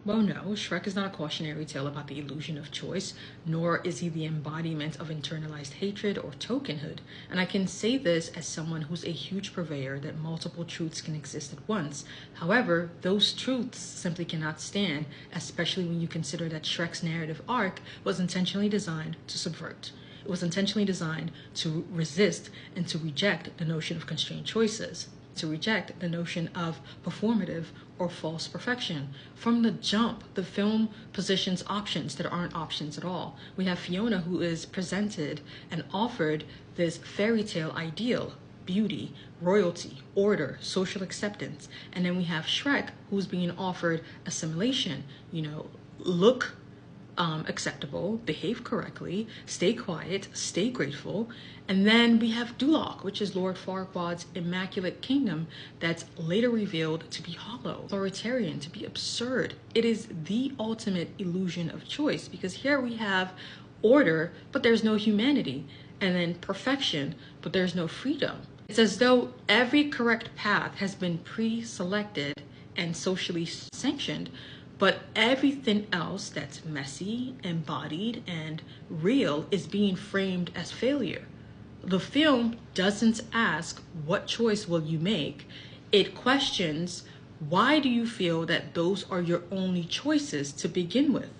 Well, no, Shrek is not a cautionary tale about the illusion of choice, nor is he the embodiment of internalized hatred or tokenhood. And I can say this as someone who's a huge purveyor that multiple truths can exist at once. However, those truths simply cannot stand, especially when you consider that Shrek's narrative arc was intentionally designed to subvert. It was intentionally designed to resist and to reject the notion of constrained choices, to reject the notion of performative or false perfection. From the jump, the film positions options that aren't options at all. We have Fiona, who is presented and offered this fairy tale ideal: beauty, royalty, order, social acceptance. And then we have Shrek, who's being offered assimilation, look acceptable, behave correctly, stay quiet, stay grateful. And then we have Duloc, which is Lord Farquaad's immaculate kingdom that's later revealed to be hollow, authoritarian, to be absurd. It is the ultimate illusion of choice, because here we have order, but there's no humanity, and then perfection, but there's no freedom. It's as though every correct path has been pre-selected and socially sanctioned, but everything else that's messy, embodied, and real is being framed as failure. The film doesn't ask, what choice will you make? It questions, why do you feel that those are your only choices to begin with?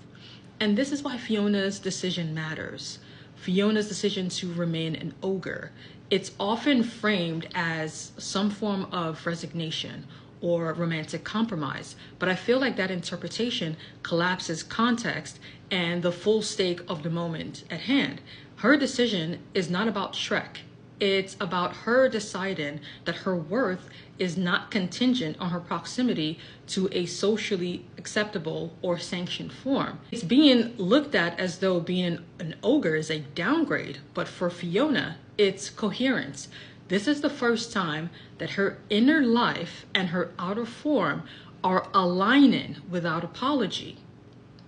And this is why Fiona's decision matters. Fiona's decision to remain an ogre. It's often framed as some form of resignation or romantic compromise, but I feel like that interpretation collapses context and the full stake of the moment at hand. Her decision is not about Shrek. It's about her deciding that her worth is not contingent on her proximity to a socially acceptable or sanctioned form. It's being looked at as though being an ogre is a downgrade, but for Fiona, it's coherence. This is the first time that her inner life and her outer form are aligning without apology.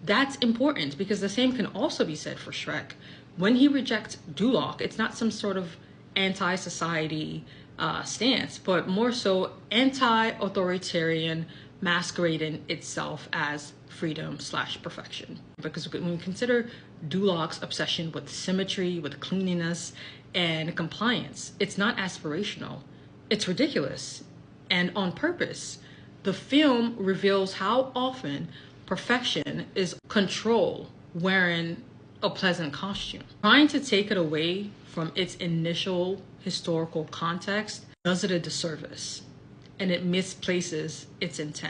That's important, because the same can also be said for Shrek. When he rejects Duloc, it's not some sort of anti-society stance, but more so anti-authoritarian, masquerading itself as freedom/perfection. Because when we consider Duloc's obsession with symmetry, with cleanliness, and compliance, it's not aspirational, it's ridiculous, and on purpose. The film reveals how often perfection is control wearing a pleasant costume. Trying to take it away from its initial historical context does it a disservice, and it misplaces its intent.